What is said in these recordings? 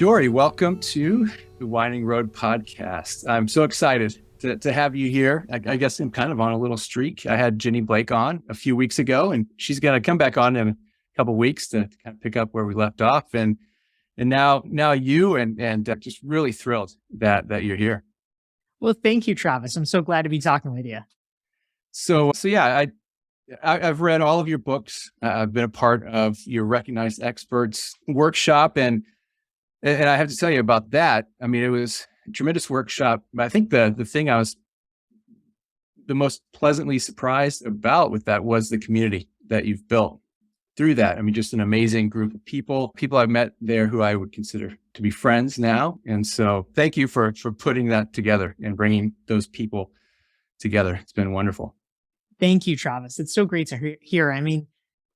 Dorie, welcome to the Winding Road podcast. I'm so excited to have you here. I guess I'm kind of on a little streak. I had Ginny Blake on a few weeks ago, and she's going to come back on in a couple of weeks to kind of pick up where we left off. And now you and just really thrilled that you're here. Well, thank you, Travis. I'm so glad to be talking with you. So yeah, I've read all of your books. I've been a part of your Recognized Experts workshop, and I have to tell you about that. I mean, it was a tremendous workshop. I think the thing I was the most pleasantly surprised about with that was the community that you've built through that. I mean, just an amazing group of people I've met there who I would consider to be friends now. And so thank you for putting that together and bringing those people together. It's been wonderful. Thank you, Travis. It's so great to hear. I mean,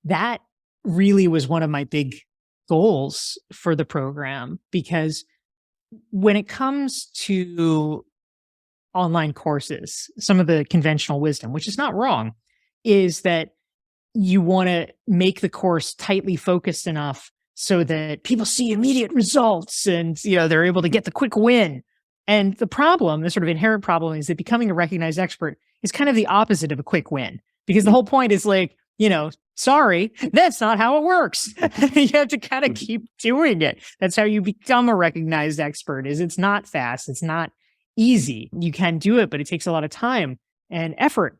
that really was one of my big goals for the program, because when it comes to online courses, some of the conventional wisdom, which is not wrong, is that you want to make the course tightly focused enough so that people see immediate results and, they're able to get the quick win. And the sort of inherent problem, is that becoming a recognized expert is kind of the opposite of a quick win, because the whole point is like, sorry, that's not how it works. You have to kind of keep doing it. That's how you become a recognized expert. It's not fast. It's not easy. You can do it, but it takes a lot of time and effort.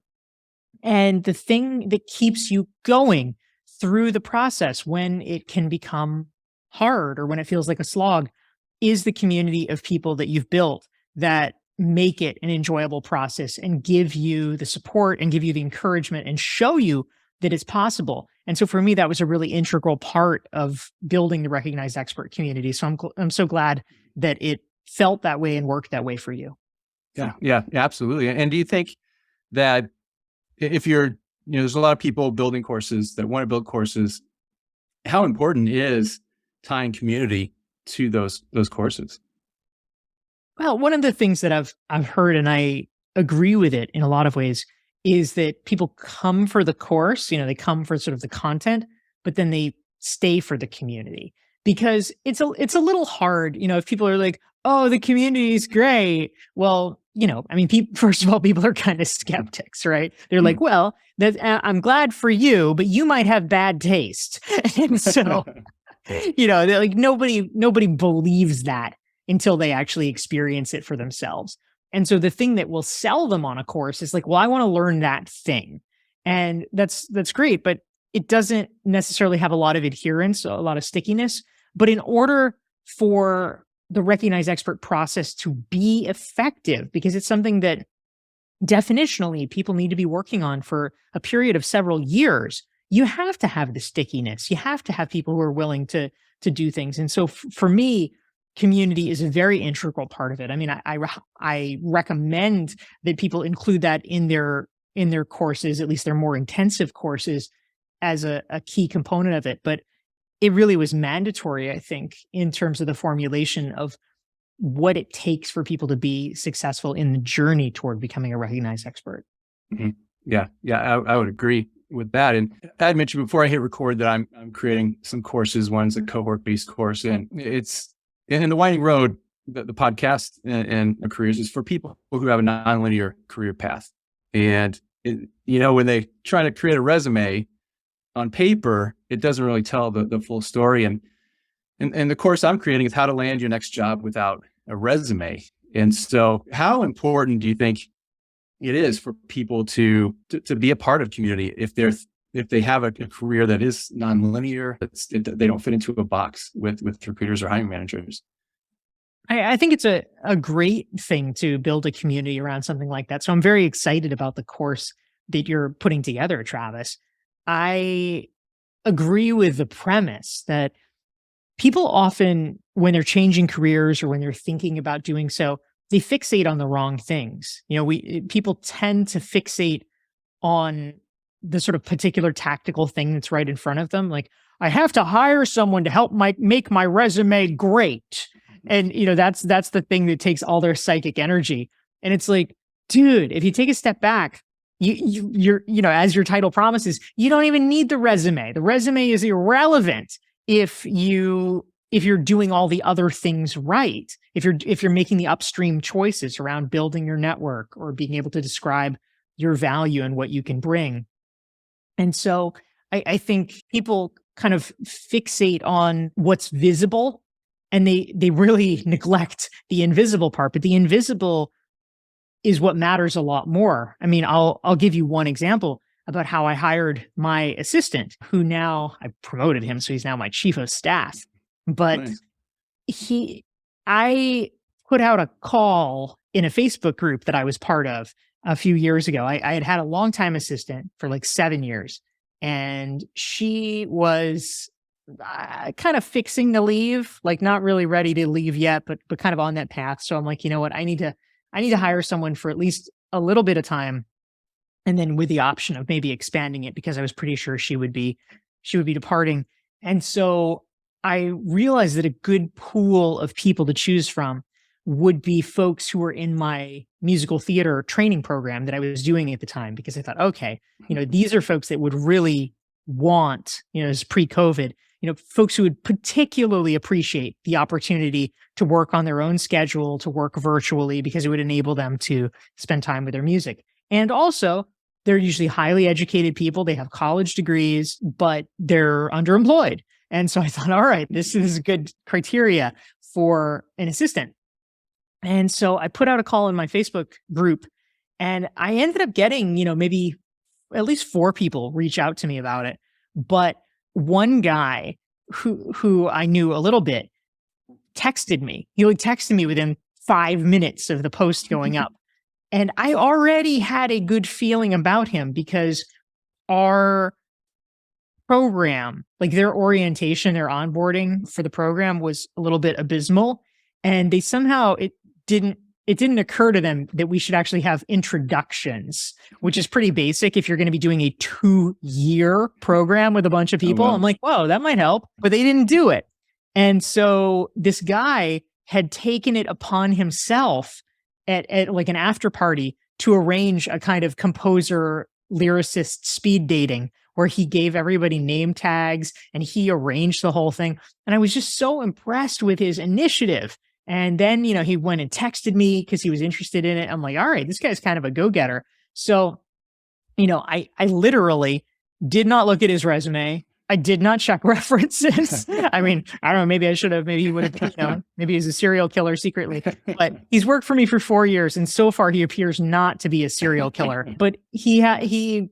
And the thing that keeps you going through the process when it can become hard or when it feels like a slog is the community of people that you've built that make it an enjoyable process and give you the support and give you the encouragement and show you that it's possible. And so for me, that was a really integral part of building the Recognized Expert community. So I'm so glad that it felt that way and worked that way for you. Yeah, absolutely. And do you think that if there's a lot of people building courses that want to build courses, how important is tying community to those courses? Well, one of the things that I've heard, and I agree with it in a lot of ways, is that people come for the course, they come for sort of the content, but then they stay for the community, because it's a little hard, if people are like, oh, the community is great. Well, first of all, people are kind of skeptics, right? They're like, well, I'm glad for you, but you might have bad taste. And so, they're like, nobody believes that until they actually experience it for themselves. And so the thing that will sell them on a course is like, well, I want to learn that thing. And that's great, but it doesn't necessarily have a lot of adherence, a lot of stickiness. But in order for the Recognized Expert process to be effective, because it's something that definitionally people need to be working on for a period of several years, you have to have the stickiness. You have to have people who are willing to do things. And so for me, community is a very integral part of it. I mean, I recommend that people include that in their courses, at least their more intensive courses, as a key component of it. But it really was mandatory, I think, in terms of the formulation of what it takes for people to be successful in the journey toward becoming a recognized expert. Mm-hmm. Yeah, I would agree with that. And I had mentioned before I hit record that I'm creating some courses. One's a cohort-based course, and it's in the Winding Road. The podcast and careers is for people who have a nonlinear career path. And when they try to create a resume on paper, it doesn't really tell the full story. And the course I'm creating is how to land your next job without a resume. And so how important do you think it is for people to be a part of community if they have a career that is nonlinear, they don't fit into a box with recruiters or hiring managers? I think it's a great thing to build a community around something like that. So I'm very excited about the course that you're putting together, Travis. I agree with the premise that people often, when they're changing careers or when they're thinking about doing so, they fixate on the wrong things. People tend to fixate on the sort of particular tactical thing that's right in front of them. Like, I have to hire someone to help make my resume great. And, that's the thing that takes all their psychic energy. And it's like, dude, if you take a step back, you're as your title promises, you don't even need the resume. The resume is irrelevant if you if you're doing all the other things right, if you're making the upstream choices around building your network or being able to describe your value and what you can bring. And so I think people kind of fixate on what's visible and they really neglect the invisible part, but the invisible is what matters a lot more. I mean, I'll give you one example about how I hired my assistant, who now I promoted him, so he's now my chief of staff. But Nice. I put out a call in a Facebook group that I was part of a few years ago. I had had a longtime assistant for like 7 years, and she was kind of fixing to leave, like not really ready to leave yet, but kind of on that path. So I'm like, you know what, I need to hire someone for at least a little bit of time, and then with the option of maybe expanding it, because I was pretty sure she would be departing. And so I realized that a good pool of people to choose from would be folks who were in my musical theater training program that I was doing at the time, because I thought, okay, these are folks that would really want, as pre-COVID, folks who would particularly appreciate the opportunity to work on their own schedule, to work virtually, because it would enable them to spend time with their music. And also, they're usually highly educated people. They have college degrees, but they're underemployed. And so I thought, all right, this is a good criteria for an assistant. And so I put out a call in my Facebook group, and I ended up getting, maybe at least 4 people reach out to me about it. But one guy who I knew a little bit texted me. He texted me within 5 minutes of the post going up. And I already had a good feeling about him, because our program, like their orientation, their onboarding for the program was a little bit abysmal. And they somehow, it didn't occur to them that we should actually have introductions, which is pretty basic if you're going to be doing a 2-year program with a bunch of people. Oh, wow. I'm like, whoa, that might help, but they didn't do it. And so this guy had taken it upon himself at like an after party to arrange a kind of composer lyricist speed dating, where he gave everybody name tags and he arranged the whole thing. And I was just so impressed with his initiative. And then, he went and texted me because he was interested in it. I'm like, all right, this guy's kind of a go-getter. So, I literally did not look at his resume. I did not check references. I mean, I don't know, maybe I should have, maybe he would have, maybe he's a serial killer secretly, but he's worked for me for 4 years. And so far he appears not to be a serial killer, but he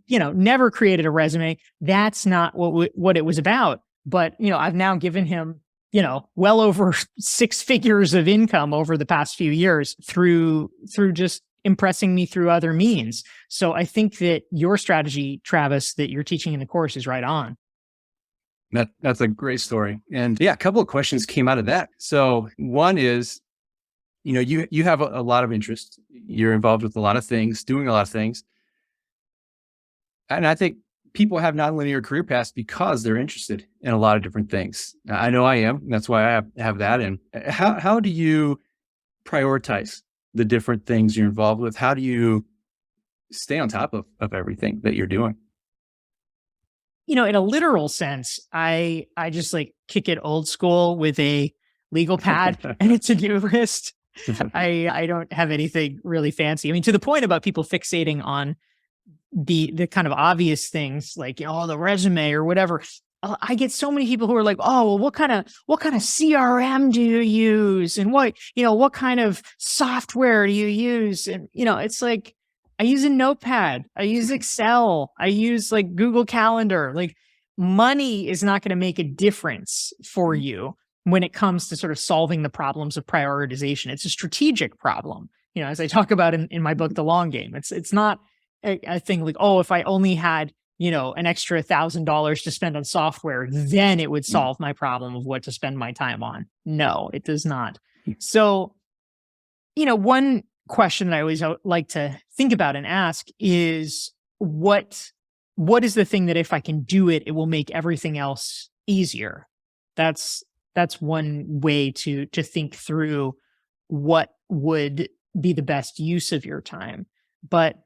never created a resume. That's not what it was about. But, I've now given him, well over 6 figures of income over the past few years through just impressing me through other means. So I think that your strategy, Travis, that you're teaching in the course is right on. That's a great story. And yeah, a couple of questions came out of that. So one is, you have a lot of interest. You're involved with a lot of things, doing a lot of things. And I think people have nonlinear career paths because they're interested in a lot of different things. I know I am. That's why I have that. And how do you prioritize the different things you're involved with? How do you stay on top of everything that you're doing? In a literal sense, I just like kick it old school with a legal pad and a to-do list. I don't have anything really fancy. I mean, to the point about people fixating on the kind of obvious things like, the resume or whatever. I get so many people who are like, oh, well, what kind of CRM do you use? And what kind of software do you use? And, it's like, I use a notepad. I use Excel. I use like Google Calendar. Like, money is not going to make a difference for you when it comes to sort of solving the problems of prioritization. It's a strategic problem. As I talk about in my book, The Long Game, it's not a thing like, oh, if I only had, an extra $1,000 to spend on software, then it would solve my problem of what to spend my time on. No, it does not. So, one question that I always like to think about and ask is what is the thing that if I can do it, it will make everything else easier? That's one way to think through what would be the best use of your time. But,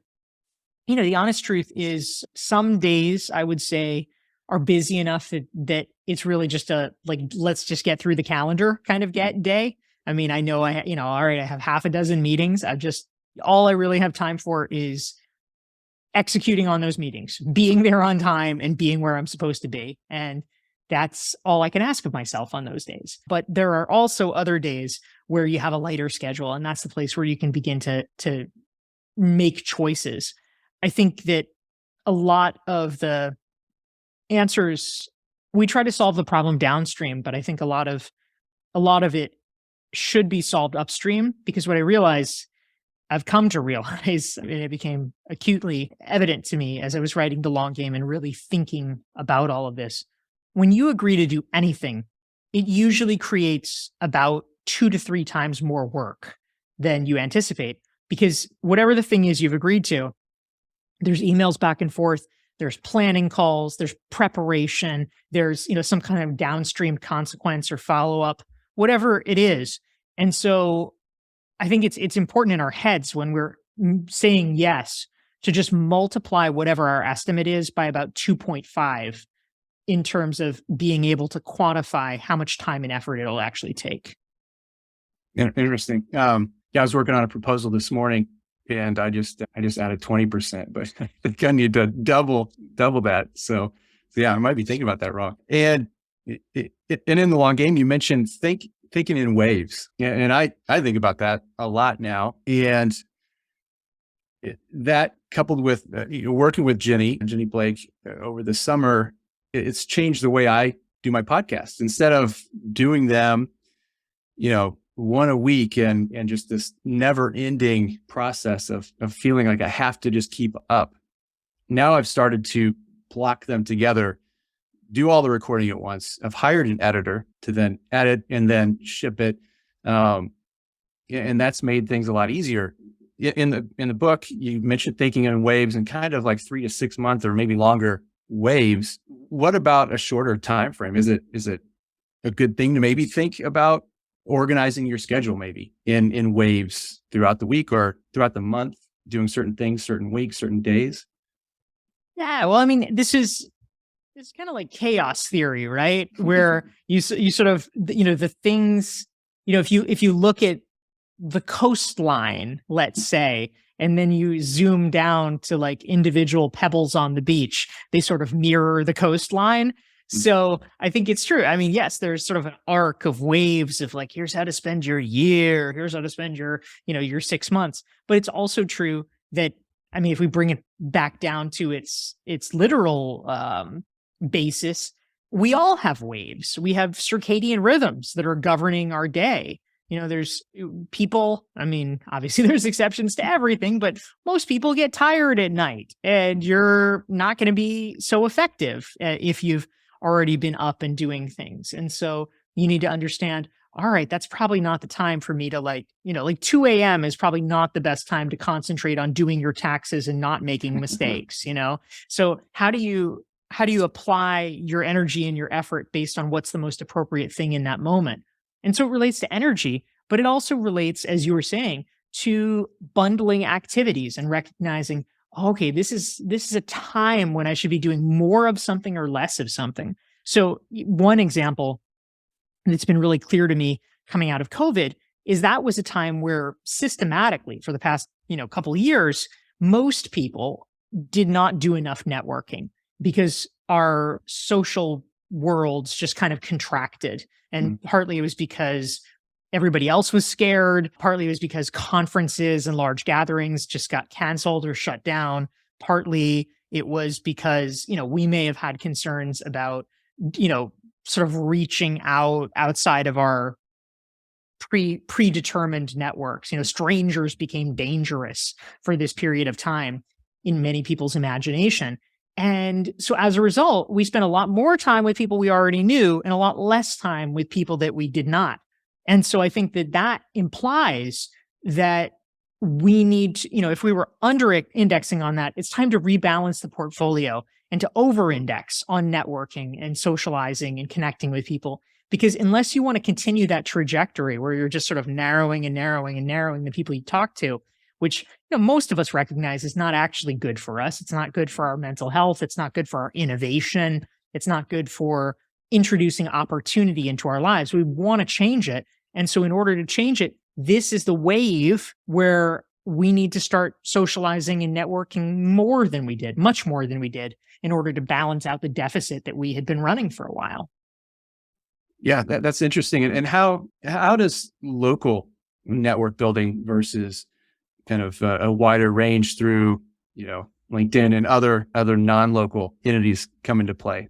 the honest truth is some days I would say are busy enough that it's really just a like, let's just get through the calendar kind of get day. I mean, I know all right, I have half a dozen meetings. All I really have time for is executing on those meetings, being there on time and being where I'm supposed to be. And that's all I can ask of myself on those days. But there are also other days where you have a lighter schedule, and that's the place where you can begin to make choices. I think that a lot of the answers, we try to solve the problem downstream, but I think a lot of it should be solved upstream, because what I've come to realize, and it became acutely evident to me as I was writing The Long Game and really thinking about all of this. When you agree to do anything, it usually creates about 2 to 3 times more work than you anticipate, because whatever the thing is you've agreed to, there's emails back and forth, there's planning calls, there's preparation, there's, some kind of downstream consequence or follow-up, whatever it is. And so I think it's important in our heads when we're saying yes to just multiply whatever our estimate is by about 2.5 in terms of being able to quantify how much time and effort it'll actually take. Interesting. I was working on a proposal this morning, and I just added 20%, but I think I need to double that. So yeah, I might be thinking about that wrong. And in The Long Game, you mentioned thinking in waves, and I think about that a lot now. And that coupled with working with Jenny Blake over the summer, it's changed the way I do my podcasts. Instead of doing them, one a week and just this never ending process of feeling like I have to just keep up. Now I've started to block them together, do all the recording at once. I've hired an editor to then edit and then ship it. And that's made things a lot easier. In the book, you mentioned thinking in waves and kind of like 3 to 6 months or maybe longer waves. What about a shorter time frame? Is it a good thing to maybe think about organizing your schedule maybe in waves throughout the week or throughout the month, doing certain things, certain weeks, certain days? Yeah, well, I mean, it's kind of like chaos theory, right? Where you sort of, the things, if you look at the coastline, let's say, and then you zoom down to like individual pebbles on the beach, they sort of mirror the coastline. So I think it's true. I mean, yes, there's sort of an arc of waves of like, here's how to spend your year, here's how to spend your 6 months. But it's also true that, I mean, if we bring it back down to its literal basis, we all have waves. We have circadian rhythms that are governing our day. There's people, I mean, obviously there's exceptions to everything, but most people get tired at night, and you're not going to be so effective if you've already been up and doing things. And so you need to understand, all right, that's probably not the time for me to like 2 a.m. is probably not the best time to concentrate on doing your taxes and not making mistakes, So how do you apply your energy and your effort based on what's the most appropriate thing in that moment? And so it relates to energy, but it also relates, as you were saying, to bundling activities and recognizing, okay, this is a time when I should be doing more of something or less of something. So one example that's been really clear to me coming out of COVID is that was a time where systematically for the past, couple of years, most people did not do enough networking because our social worlds just kind of contracted. And partly it was because everybody else was scared. Partly it was because conferences and large gatherings just got canceled or shut down. Partly it was because, we may have had concerns about, sort of reaching outside of our predetermined networks. Strangers became dangerous for this period of time in many people's imagination. And so as a result, we spent a lot more time with people we already knew and a lot less time with people that we did not. And so I think that implies that we need to, if we were under indexing on that, it's time to rebalance the portfolio and to over index on networking and socializing and connecting with people. Because unless you want to continue that trajectory where you're just sort of narrowing and narrowing and narrowing the people you talk to, which most of us recognize is not actually good for us. It's not good for our mental health. It's not good for our innovation. It's not good for introducing opportunity into our lives. We want to change it. And so in order to change it, this is the wave where we need to start socializing and networking more than we did, much more than we did, in order to balance out the deficit that we had been running for a while. Yeah, that's interesting. And how does local network building versus kind of a wider range through, LinkedIn and other non-local entities come into play?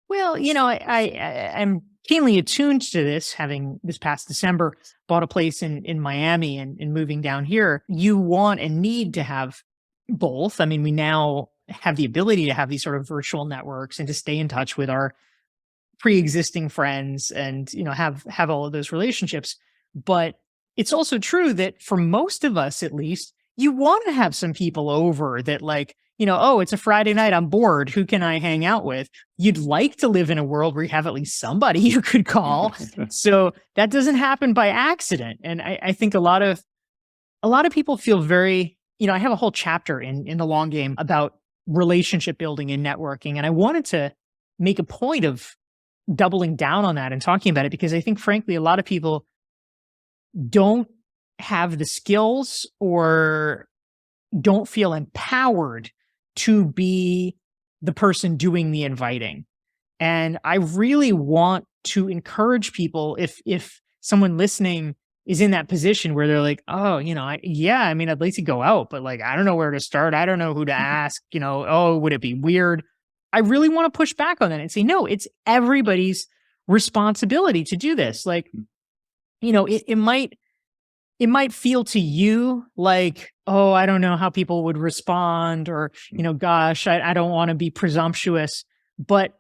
Well, I'm keenly attuned to this, having this past December bought a place in Miami and moving down here. You want and need to have both. I mean, we now have the ability to have these sort of virtual networks and to stay in touch with our pre-existing friends and, have all of those relationships. But it's also true that for most of us, at least, you want to have some people over that oh, it's a Friday night, I'm bored, who can I hang out with? You'd like to live in a world where you have at least somebody you could call. So that doesn't happen by accident. And I think a lot of people feel very, I have a whole chapter in the long game about relationship building and networking. And I wanted to make a point of doubling down on that and talking about it, because I think, frankly, a lot of people don't have the skills or don't feel empowered to be the person doing the inviting. And I really want to encourage people, if someone listening is in that position where they're like, oh, I'd like to go out, but I don't know where to start. I don't know who to ask, oh, would it be weird? I really want to push back on that and say, no, it's everybody's responsibility to do this. It might feel to you like, oh, I don't know how people would respond, or, gosh, I don't want to be presumptuous. But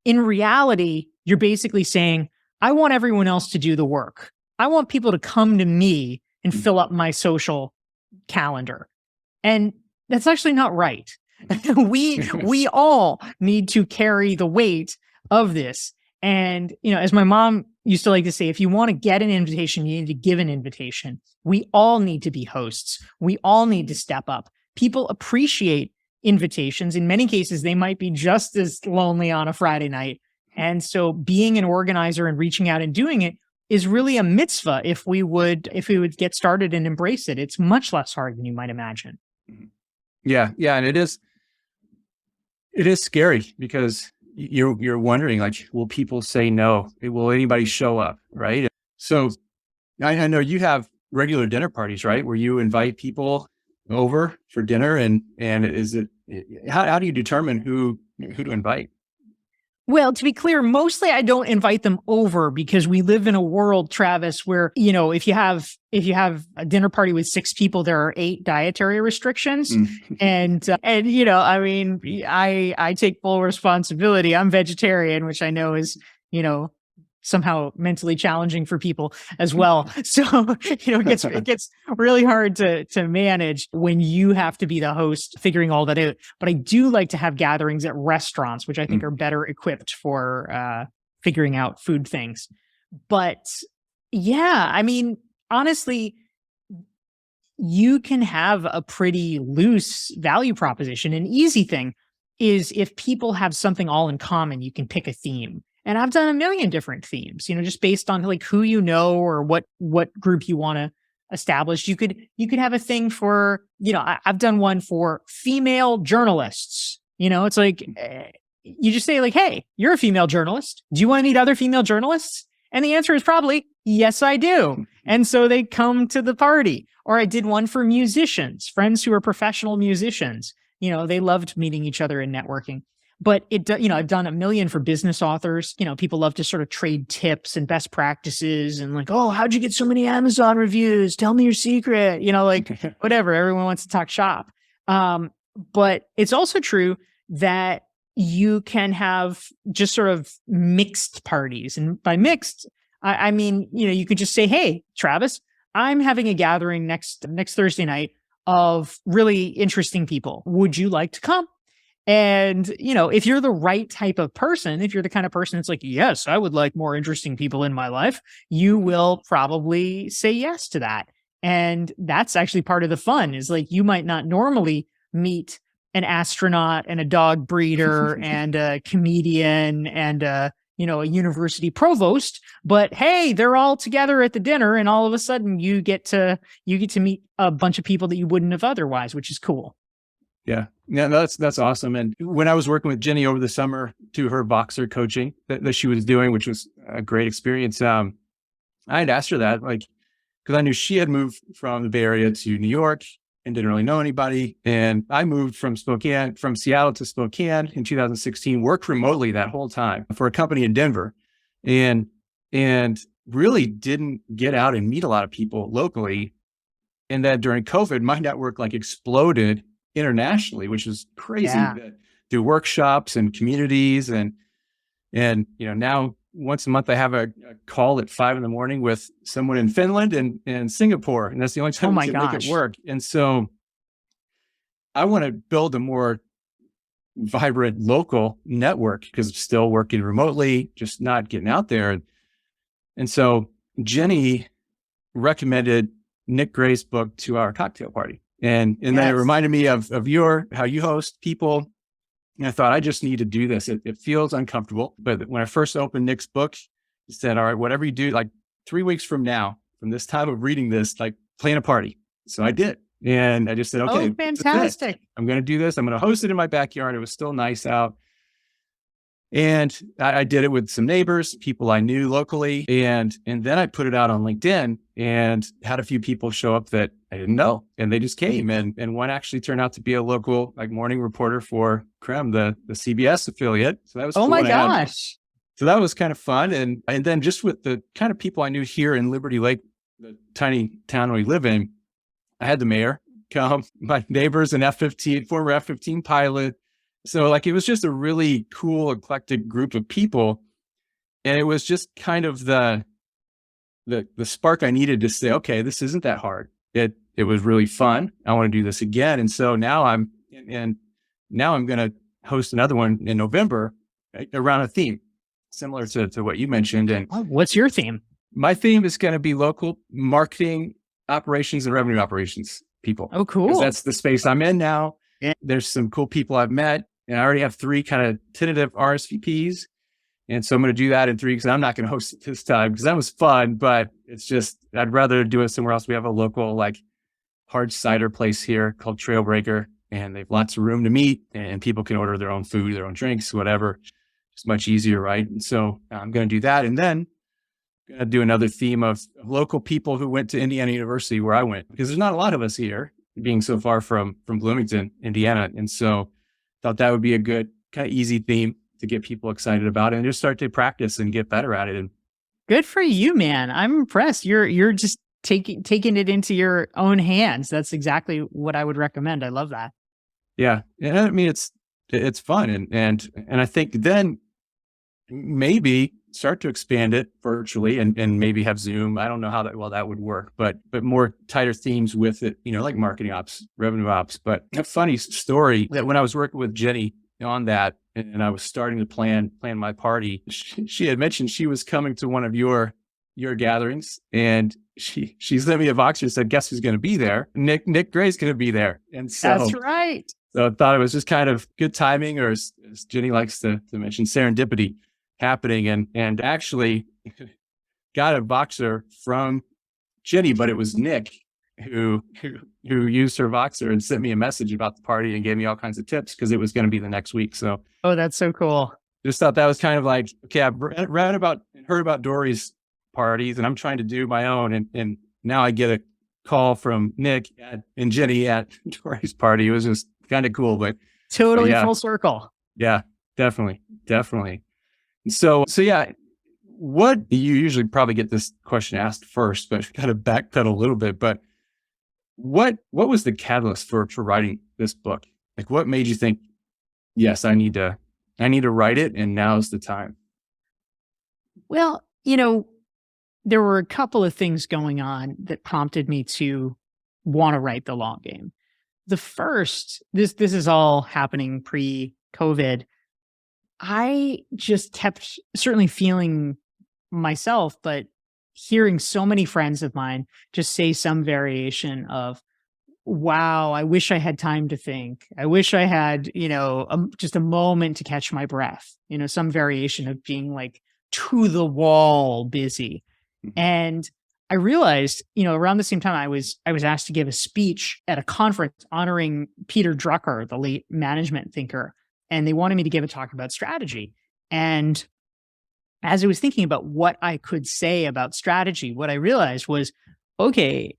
in reality, you're basically saying, I want everyone else to do the work. I want people to come to me and fill up my social calendar. And that's actually not right. We all need to carry the weight of this. And, as my mom used to like to say, if you want to get an invitation, you need to give an invitation. We all need to be hosts. We all need to step up. People appreciate invitations. In many cases, they might be just as lonely on a Friday night. And so being an organizer and reaching out and doing it is really a mitzvah if we would get started and embrace it. It's much less hard than you might imagine. Yeah. And it is scary because you're wondering, will people say no? Will anybody show up? Right. So I know you have regular dinner parties, right? Where you invite people over for dinner, and how do you determine who to invite? Well, to be clear, mostly I don't invite them over because we live in a world, Travis, where, if you have a dinner party with 6 people, there are 8 dietary restrictions. And I take full responsibility. I'm vegetarian, which I know is, somehow mentally challenging for people as well. So, it gets really hard to manage when you have to be the host figuring all that out. But I do like to have gatherings at restaurants, which I think are better equipped for figuring out food things. But yeah, honestly, you can have a pretty loose value proposition. An easy thing is if people have something all in common, you can pick a theme. And I've done a million different themes, just based on who or what group you want to establish. You could have a thing for, I've done one for female journalists. It's you just say hey, you're a female journalist. Do you want to meet other female journalists? And the answer is probably, yes, I do. And so they come to the party. Or I did one for musicians, friends who are professional musicians. They loved meeting each other and networking. But I've done a million for business authors. People love to sort of trade tips and best practices and oh, how'd you get so many Amazon reviews? Tell me your secret. Whatever. Everyone wants to talk shop. But it's also true that you can have just sort of mixed parties. And by mixed, I mean, you could just say, hey, Travis, I'm having a gathering next Thursday night of really interesting people. Would you like to come? And, if you're the right type of person, if you're the kind of person that's yes, I would like more interesting people in my life, you will probably say yes to that. And that's actually part of the fun is you might not normally meet an astronaut and a dog breeder and a comedian and a university provost, but hey, they're all together at the dinner, and all of a sudden you get to meet a bunch of people that you wouldn't have otherwise, which is cool. Yeah. Yeah, that's awesome. And when I was working with Jenny over the summer to her boxer coaching that she was doing, which was a great experience, I had asked her that, like, because I knew she had moved from the Bay Area to New York and didn't really know anybody. And I moved from Seattle to Spokane in 2016, worked remotely that whole time for a company in Denver, and really didn't get out and meet a lot of people locally. And then during COVID, my network like exploded internationally, which is crazy. Yeah. Do workshops and communities, and now once a month I have a call at 5 a.m. with someone in Finland and Singapore, and that's the only time we can make it work. And so I want to build a more vibrant local network because I'm still working remotely, just not getting out there. And so Jenny recommended Nick Gray's book to our cocktail party. And then it reminded me of how you host people. And I thought, I just need to do this. It feels uncomfortable. But when I first opened Nick's book, he said, all right, whatever you do, like 3 weeks from now, from this time of reading this, like plan a party. So I did. And I just said, okay, fantastic. I'm going to do this. I'm going to host it in my backyard. It was still nice out. And I did it with some neighbors, people I knew locally. And then I put it out on LinkedIn and had a few people show up that I didn't know. And they just came. And one actually turned out to be a local like morning reporter for Creme, the CBS affiliate. So that was cool. Oh my gosh. So that was kind of fun. And then just with the kind of people I knew here in Liberty Lake, the tiny town we live in, I had the mayor come, my neighbors, an F-15, former F-15 pilot. So like, it was just a really cool, eclectic group of people. And it was just kind of the spark I needed to say, okay, this isn't that hard. It was really fun. I want to do this again. And so now I'm going to host another one in November, right, around a theme similar to what you mentioned. And what's your theme? My theme is going to be local marketing operations and revenue operations people. Oh, cool. That's the space I'm in now. Yeah. There's some cool people I've met, and I already have 3 kind of tentative RSVPs. And so I'm going to do that in 3 because I'm not going to host it this time because that was fun, but it's just, I'd rather do it somewhere else. We have a local like hard cider place here called Trailbreaker, and they have lots of room to meet, and people can order their own food, their own drinks, whatever. It's much easier, right? And so I'm going to do that. And then I'm going to do another theme of local people who went to Indiana University where I went, because there's not a lot of us here being so far from Bloomington, Indiana. And so thought that would be a good kind of easy theme to get people excited about it and just start to practice and get better at it. And good for you, man. I'm impressed. You're just taking it into your own hands. That's exactly what I would recommend. I love that. Yeah. And I mean, it's fun. And I think then maybe start to expand it virtually and maybe have Zoom. I don't know how that would work, but more tighter themes with it, like marketing ops, revenue ops. But a funny story that when I was working with Jenny on that, and I was starting to plan my party, she had mentioned she was coming to one of your gatherings, and she sent me a Voxer and said, guess who's going to be there? Nick Gray's going to be there. And so that's right. So I thought it was just kind of good timing, or as Jenny likes to mention, serendipity happening, and actually got a Voxer from Jenny, but it was Nick who used her Voxer and sent me a message about the party and gave me all kinds of tips because it was going to be the next week. So, oh, that's so cool. Just thought that was kind of like, okay, I've heard about Dorie's parties, and I'm trying to do my own, and now I get a call from Nick and Jenny at Dorie's party. It was just kind of cool, but totally full circle. Yeah, definitely. So yeah. What you usually probably get this question asked first, but kind of backpedal a little bit. But what was the catalyst for writing this book? Like, what made you think, yes, I need to write it, and now's the time? Well, there were a couple of things going on that prompted me to want to write the long game. The first, this is all happening pre-COVID. I just kept certainly feeling myself, but hearing so many friends of mine just say some variation of, wow, I wish I had time to think. I wish I had, just a moment to catch my breath, some variation of being like to the wall busy. Mhm. And I realized, around the same time I was asked to give a speech at a conference honoring Peter Drucker, the late management thinker, and they wanted me to give a talk about strategy. And as I was thinking about what I could say about strategy, what I realized was, okay,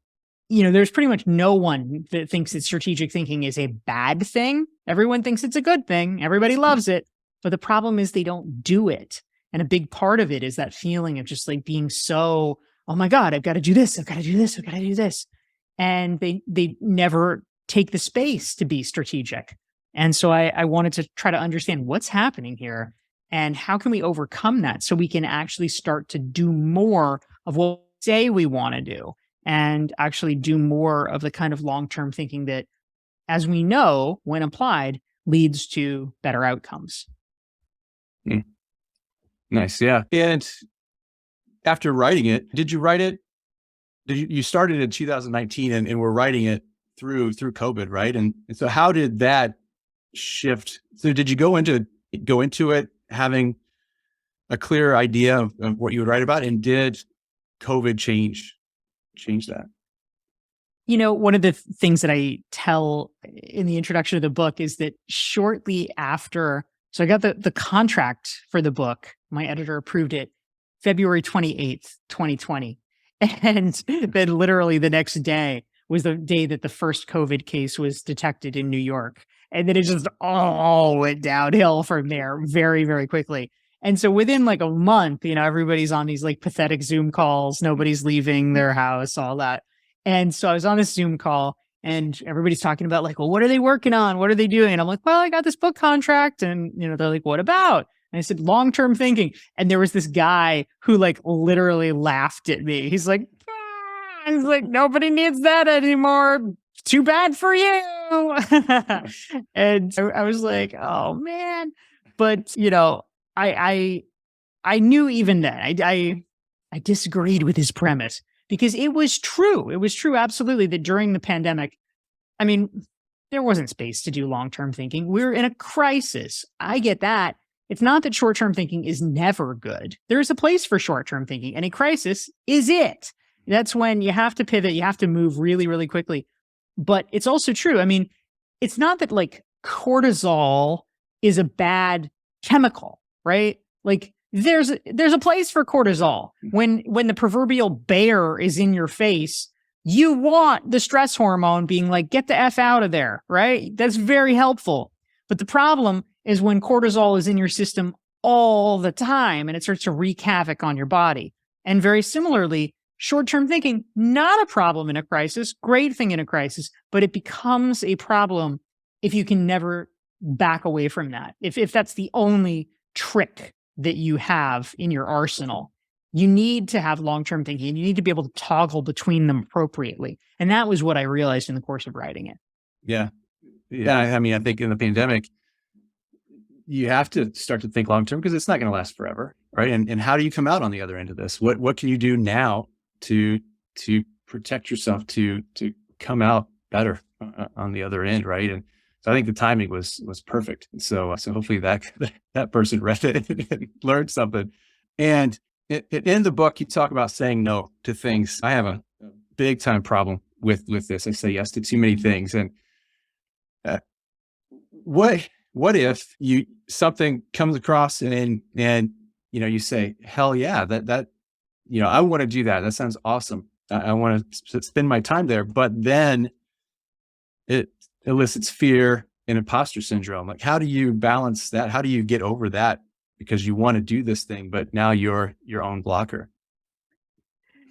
there's pretty much no one that thinks that strategic thinking is a bad thing. Everyone thinks it's a good thing. Everybody loves it. But the problem is they don't do it. And a big part of it is that feeling of just like being so, oh my God, I've got to do this. I've got to do this. I've got to do this. And they never take the space to be strategic. And so I wanted to try to understand what's happening here and how can we overcome that so we can actually start to do more of what we say we want to do and actually do more of the kind of long-term thinking that, as we know, when applied, leads to better outcomes. Mm. Nice. Yeah. And after writing it, did you write it? You started in 2019 and we're writing it through COVID, right? And so how did that shift? So did you go into it having a clear idea of what you would write about? And did COVID change that? One of the things that I tell in the introduction of the book is that shortly after, so I got the contract for the book, my editor approved it February 28th, 2020. And then literally the next day was the day that the first COVID case was detected in New York. And then it just all went downhill from there very, very quickly. And so within like a month, everybody's on these like pathetic Zoom calls, nobody's leaving their house, all that. And so I was on this Zoom call and everybody's talking about like, well, what are they working on? What are they doing? And I'm like, well, I got this book contract. And, they're like, what about? And I said, long-term thinking. And there was this guy who like literally laughed at me. He's like, he's like, nobody needs that anymore. Too bad for you. And I was like, oh man. But, I knew even then, I disagreed with his premise because it was true. It was true, absolutely, that during the pandemic, I mean, there wasn't space to do long-term thinking. We're in a crisis. I get that. It's not that short-term thinking is never good. There is a place for short-term thinking, and a crisis is it. That's when you have to pivot. You have to move really, really quickly. But it's also true. I mean, it's not that like cortisol is a bad chemical, right? Like there's a place for cortisol. When the proverbial bear is in your face, you want the stress hormone being like, get the F out of there, right? That's very helpful. But the problem is when cortisol is in your system all the time and it starts to wreak havoc on your body. And very similarly, short-term thinking, not a problem in a crisis, great thing in a crisis, but it becomes a problem if you can never back away from that. If that's the only trick that you have in your arsenal, you need to have long-term thinking and you need to be able to toggle between them appropriately. And that was what I realized in the course of writing it. Yeah. Yeah. I mean, I think in the pandemic, you have to start to think long-term because it's not going to last forever. Right. And how do you come out on the other end of this? What can you do now to protect yourself, to come out better on the other end? Right. And so I think the timing was perfect. So hopefully that person read it and learned something. And in the book, you talk about saying no to things. I have a big time problem with this. I say yes to too many things. And what if something comes across and you say, hell yeah, that I want to do that. That sounds awesome. I want to spend my time there. But then it elicits fear and imposter syndrome. Like, how do you balance that? How do you get over that? Because you want to do this thing, but now you're your own blocker.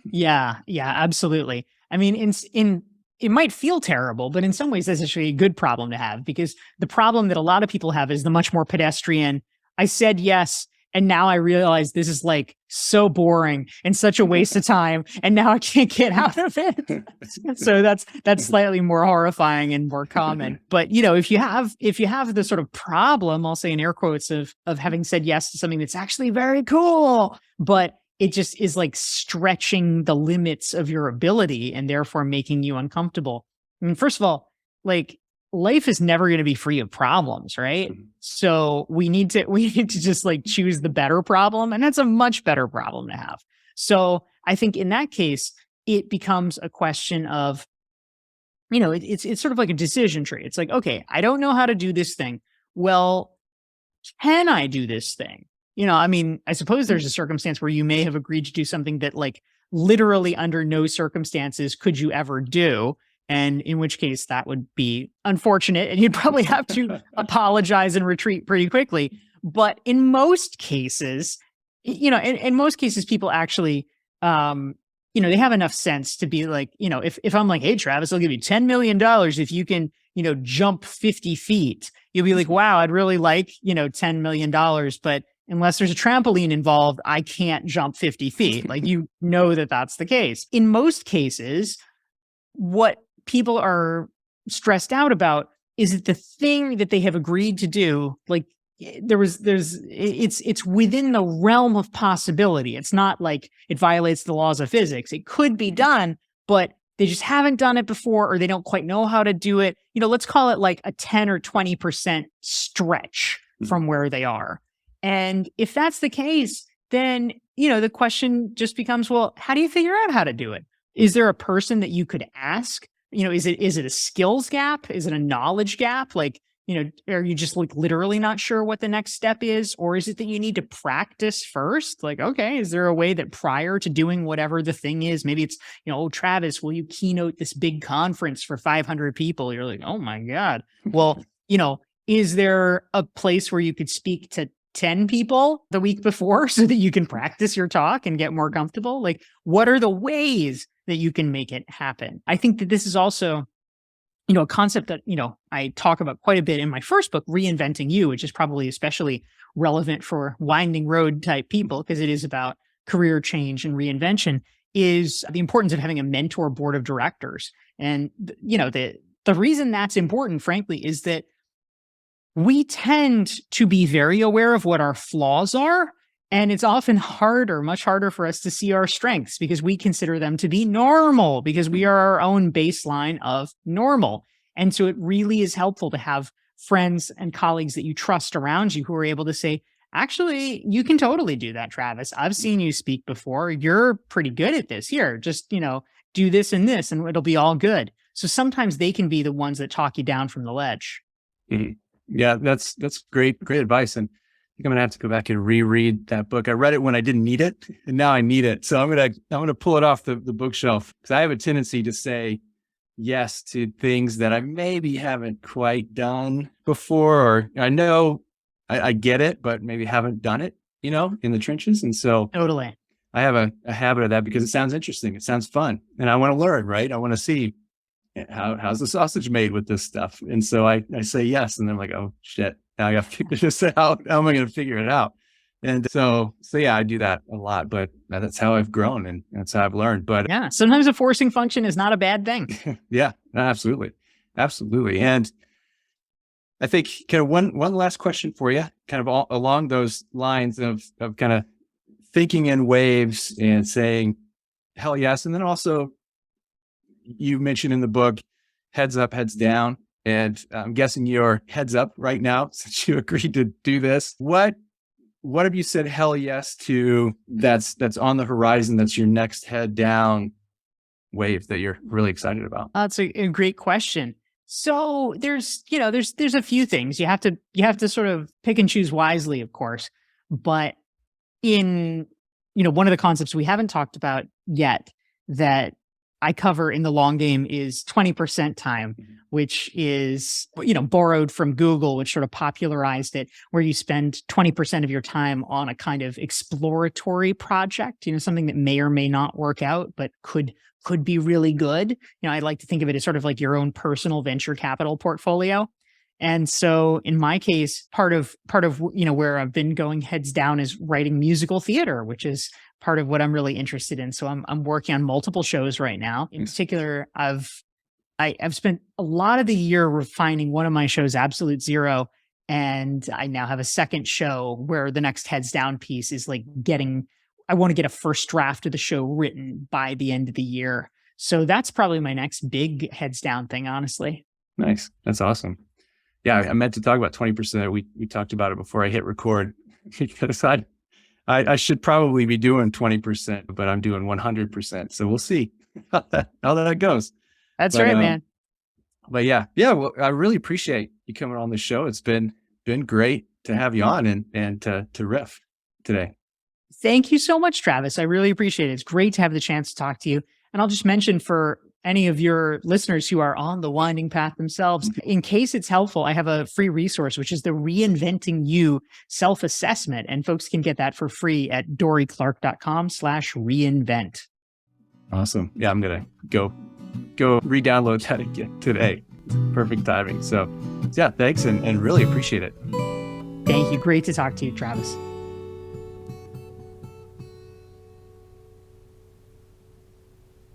Yeah, absolutely. I mean, it might feel terrible, but in some ways that's actually a good problem to have, because the problem that a lot of people have is the much more pedestrian, I said yes, and now I realize this is like so boring and such a waste of time, and now I can't get out of it. So that's slightly more horrifying and more common. But if you have the sort of problem, I'll say in air quotes, of having said yes to something that's actually very cool, but it just is like stretching the limits of your ability and therefore making you uncomfortable, I mean, first of all, like life is never going to be free of problems, right? Mhm. So we need to just like choose the better problem. And that's a much better problem to have. So I think in that case, it becomes a question of, it's sort of like a decision tree. It's like, okay, I don't know how to do this thing. Well, can I do this thing? I mean, I suppose there's a circumstance where you may have agreed to do something that, like, literally under no circumstances could you ever do. And in which case that would be unfortunate and you'd probably have to apologize and retreat pretty quickly. But in most cases, in most cases, people actually, they have enough sense to be like, if I'm like, hey, Travis, I'll give you $10 million if you can, jump 50 feet. You'll be like, wow, I'd really like, $10 million, but unless there's a trampoline involved, I can't jump 50 feet. Like, that that's the case. In most cases, what people are stressed out about is that the thing that they have agreed to do, like it's within the realm of possibility. It's not like it violates the laws of physics. It could be done, but they just haven't done it before, or they don't quite know how to do it. Let's call it like a 10 or 20% stretch from where they are. And if that's the case, then, the question just becomes, well, how do you figure out how to do it? Is there a person that you could ask? Is it a skills gap? Is it a knowledge gap? Like, are you just like literally not sure what the next step is? Or is it that you need to practice first? Like, okay, is there a way that prior to doing whatever the thing is, maybe it's, oh, Travis, will you keynote this big conference for 500 people? You're like, oh my God. Well, is there a place where you could speak to 10 people the week before so that you can practice your talk and get more comfortable? Like, what are the ways that you can make it happen? I think that this is also, a concept that, I talk about quite a bit in my first book, Reinventing You, which is probably especially relevant for winding road type people because it is about career change and reinvention, is the importance of having a mentor board of directors. And, the reason that's important, frankly, is that we tend to be very aware of what our flaws are. And it's often much harder for us to see our strengths because we consider them to be normal because we are our own baseline of normal. And so it really is helpful to have friends and colleagues that you trust around you who are able to say, actually, you can totally do that, Travis. I've seen you speak before. You're pretty good at this. Here, just, do this and this and it'll be all good. So sometimes they can be the ones that talk you down from the ledge. Mhm. Yeah, that's great advice. And I think I'm gonna have to go back and reread that book. I read it when I didn't need it, and now I need it. So I'm gonna pull it off the bookshelf because I have a tendency to say yes to things that I maybe haven't quite done before, or I know I get it, but maybe haven't done it, in the trenches. And so Totally. I have a habit of that because it sounds interesting, it sounds fun, and I want to learn. Right? I want to see how's the sausage made with this stuff? And so I say yes. And then I'm like, oh shit, now I got to figure this out. How am I going to figure it out? And so yeah, I do that a lot, but that's how I've grown and that's how I've learned. But yeah, sometimes a forcing function is not a bad thing. Yeah, absolutely. Absolutely. And I think kind of one last question for you, kind of all along those lines of kind of thinking in waves and saying, hell yes. And then also, you mentioned in the book, heads up, heads down. And I'm guessing you're heads up right now since you agreed to do this. What have you said hell yes to that's on the horizon, that's your next head down wave that you're really excited about? That's a great question. So there's a few things you have to sort of pick and choose wisely, of course. But in, one of the concepts we haven't talked about yet that I cover in the long game is 20% time, which is, borrowed from Google, which sort of popularized it, where you spend 20% of your time on a kind of exploratory project, something that may or may not work out, but could be really good. I like to think of it as sort of like your own personal venture capital portfolio. And so in my case, part of, where I've been going heads down is writing musical theater, which is part of what I'm really interested in. So I'm working on multiple shows right now. In particular, I've spent a lot of the year refining one of my shows, Absolute Zero. And I now have a second show where the next heads down piece is like I want to get a first draft of the show written by the end of the year. So that's probably my next big heads down thing, honestly. Nice. That's awesome. Yeah, I meant to talk about 20%. We talked about it before I hit record because I should probably be doing 20%, but I'm doing 100%. So we'll see how that goes. That's But right, man. but yeah. Well, I really appreciate you coming on the show. It's been great to have you on and to riff today. Thank you so much, Travis. I really appreciate it. It's great to have the chance to talk to you. And I'll just mention for any of your listeners who are on the winding path themselves, in case it's helpful, I have a free resource, which is the Reinventing You self-assessment. And folks can get that for free at dorieclark.com/reinvent. Awesome. Yeah, I'm going to go re-download that again today. Perfect timing. So yeah, thanks and really appreciate it. Thank you. Great to talk to you, Travis.